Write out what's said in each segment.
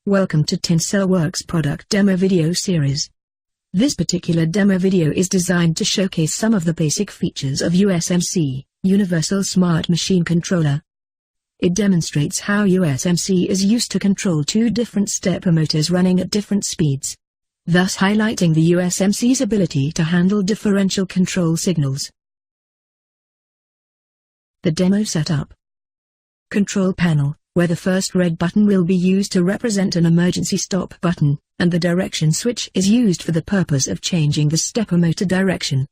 Welcome to TinCellWorks product demo video series. This particular demo video is designed to showcase some of the basic features of USMC, Universal Smart Machine Controller. It demonstrates how USMC is used to control two different stepper motors running at different speeds, thus highlighting the USMC's ability to handle differential control signals. The demo setup. Control panel, where the first red button will be used to represent an emergency stop button, and the direction switch is used for the purpose of changing the stepper motor direction.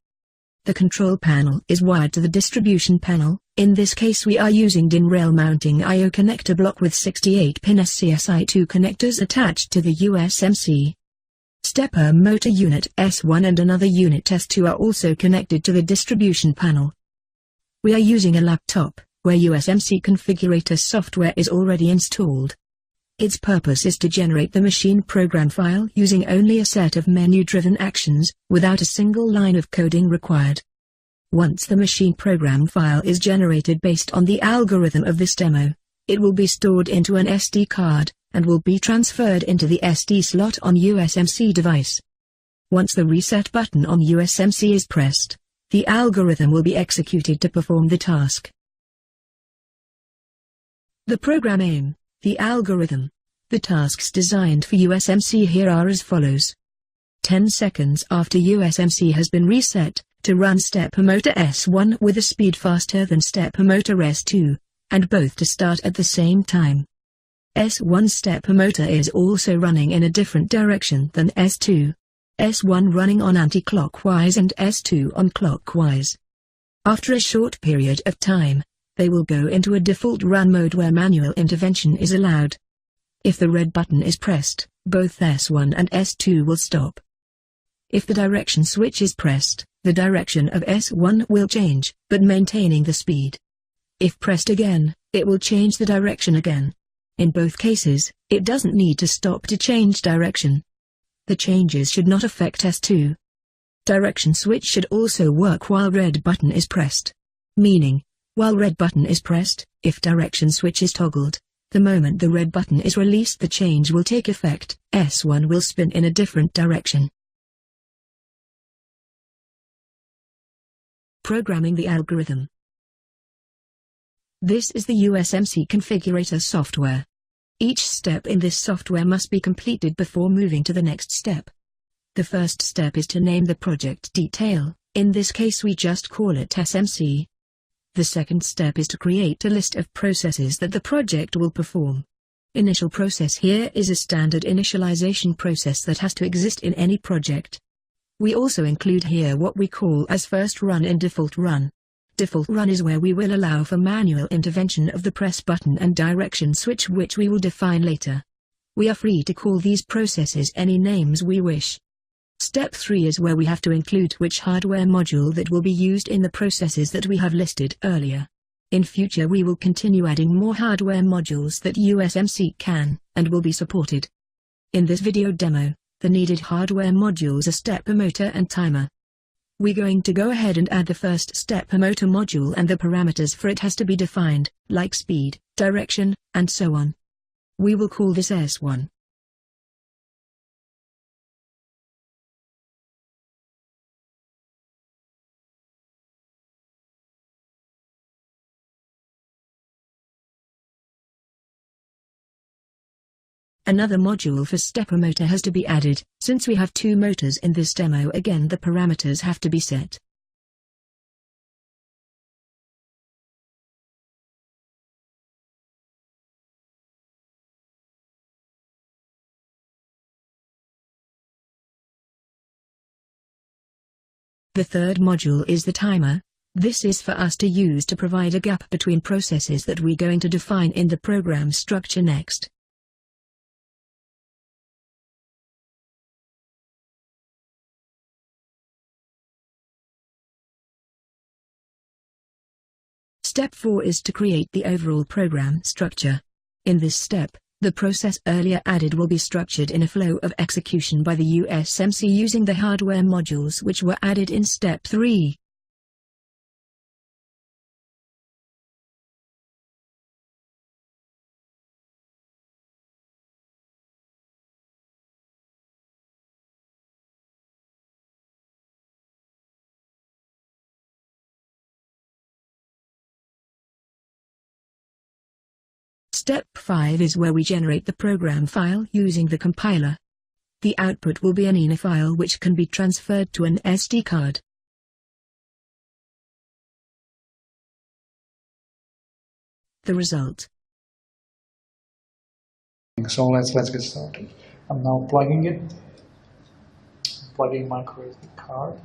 The control panel is wired to the distribution panel. In this case we are using DIN rail mounting I/O connector block with 68-pin SCSI2 connectors attached to the USMC. Stepper motor unit S1 and another unit S2 are also connected to the distribution panel. We are using a laptop, where USMC configurator software is already installed. Its purpose is to generate the machine program file using only a set of menu-driven actions, without a single line of coding required. Once the machine program file is generated based on the algorithm of this demo, it will be stored into an SD card, and will be transferred into the SD slot on USMC device. Once the reset button on USMC is pressed, the algorithm will be executed to perform the task. The program aim, the algorithm. The tasks designed for USMC here are as follows. 10 seconds after USMC has been reset, to run stepper motor S1 with a speed faster than stepper motor S2, and both to start at the same time. S1 stepper motor is also running in a different direction than S2. S1 running on anti-clockwise and S2 on clockwise. After a short period of time, they will go into a default run mode where manual intervention is allowed. If the red button is pressed, both S1 and S2 will stop. If the direction switch is pressed, the direction of S1 will change, but maintaining the speed. If pressed again, it will change the direction again. In both cases, it doesn't need to stop to change direction. The changes should not affect S2. Direction switch should also work while red button is pressed. Meaning, while red button is pressed, if direction switch is toggled, the moment the red button is released the change will take effect, S1 will spin in a different direction. Programming the algorithm. This is the USMC configurator software. Each step in this software must be completed before moving to the next step. The first step is to name the project detail, in this case we just call it SMC. The second step is to create a list of processes that the project will perform. Initial process here is a standard initialization process that has to exist in any project. We also include here what we call as first run and default run. Default run is where we will allow for manual intervention of the press button and direction switch, which we will define later. We are free to call these processes any names we wish. Step 3 is where we have to include which hardware module that will be used in the processes that we have listed earlier. In future we will continue adding more hardware modules that USMC can, and will be supported. In this video demo, the needed hardware modules are stepper motor and timer. We're going to go ahead and add the first stepper motor module, and the parameters for it has to be defined, like speed, direction, and so on. We will call this S1. Another module for stepper motor has to be added. Since we have two motors in this demo, again the parameters have to be set. The third module is the timer. This is for us to use to provide a gap between processes that we're going to define in the program structure next. Step 4 is to create the overall program structure. In this step, the process earlier added will be structured in a flow of execution by the USMC using the hardware modules which were added in step 3. Step 5 is where we generate the program file using the compiler. The output will be an INI file which can be transferred to an SD card. The result. So let's get started. I'm now plugging it. Plugging my SD card.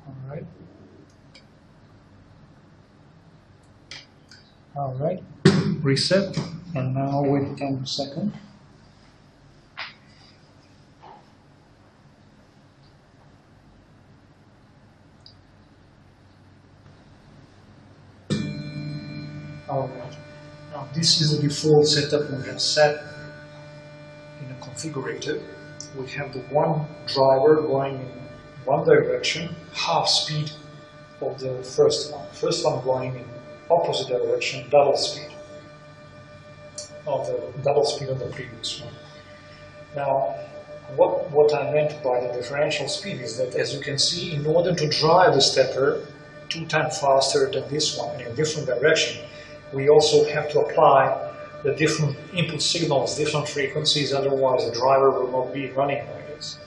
Alright. Alright. Reset. And now wait 10 seconds. Alright. Now this is the default setup we have set in a configurator. We have the one driver going in one direction, half speed of the first one. First one going in opposite direction, double speed of the previous one. Now, what I meant by the differential speed is that, as you can see, in order to drive the stepper 2 times faster than this one in a different direction, we also have to apply the different input signals, different frequencies, otherwise the driver will not be running like this.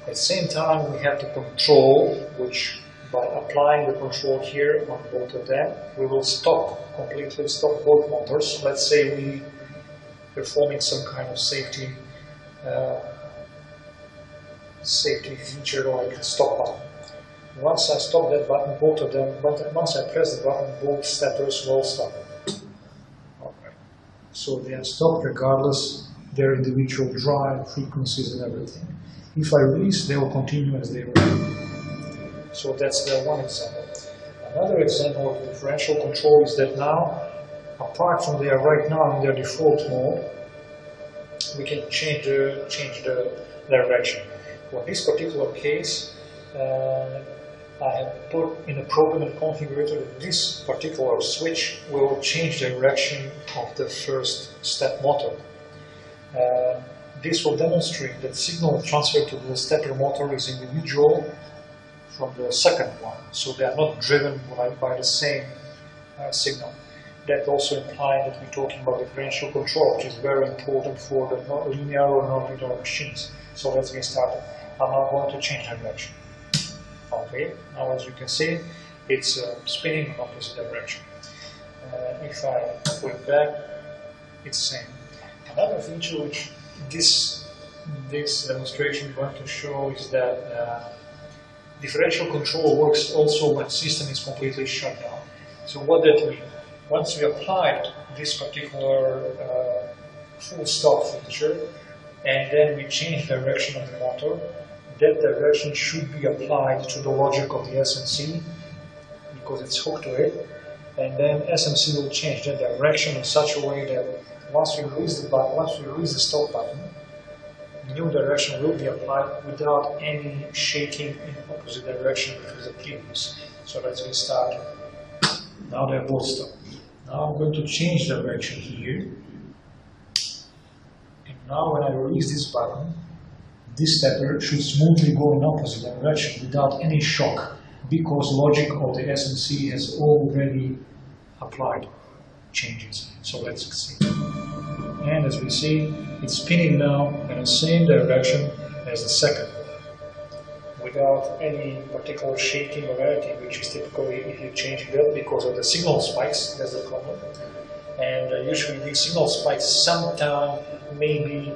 At the same time, we have to control, which by applying the control here on both of them, we will completely stop both motors. Let's say we performing some kind of safety feature like stop button. Once I stop that button, both of them, once I press the button, both steppers will stop. Okay. So they are stopped regardless their individual drive, frequencies and everything. If I release, they will continue as they were. So that's the one example. Another example of differential control is that now, apart from they are right now in their default mode, we can change the direction. For this particular case, I have put in a program and configurator that this particular switch will change the direction of the first step motor. This will demonstrate that signal transfer to the stepper motor is individual from the second one, so they are not driven by the same signal. That also implies that we're talking about differential control, which is very important for the linear or non-linear machines. So let's get started. I'm now going to change direction. Okay, now as you can see, it's spinning in opposite direction. If I put it back, it's the same. Another feature which this demonstration is going to show is that differential control works also when the system is completely shut down. So what that means? Once we applied this particular full stop feature and then we change direction of the motor, that direction should be applied to the logic of the SMC because it's hooked to it, and then SMC will change that direction in such a way that once we release the stop button, the new direction will be applied without any shaking in opposite direction with the previous. So let's get started. Now they're both stopped. Now I'm going to change direction here. And now when I release this button, this stepper should smoothly go in opposite direction without any shock because logic of the SMC has already applied changes. So let's see. And as we see, it's spinning now in the same direction as the second, without any particular shaking or anything, which is typically if you change that because of the signal spikes, that's the problem. And usually these signal spikes sometimes may be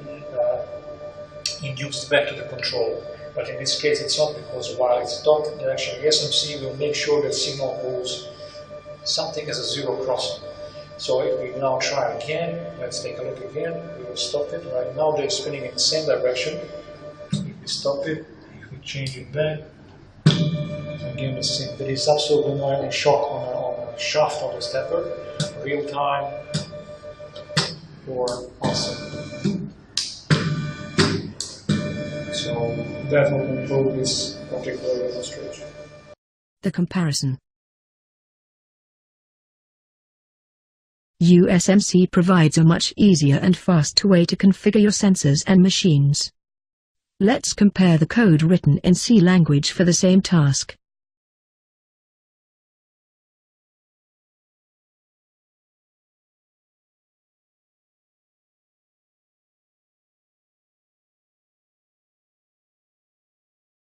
induced back to the control. But in this case it's not, because while it's stopped, actually the SMC will make sure that signal goes something as a zero crossing. So if we now try again, let's take a look again, we will stop it. Right now they're spinning in the same direction. If we stop it, if we change it back, again the same. There is absolutely no any shock on a shaft of the stepper, real time or also. So that will conclude this particular demonstration. The comparison. USMC provides a much easier and faster way to configure your sensors and machines. Let's compare the code written in C language for the same task.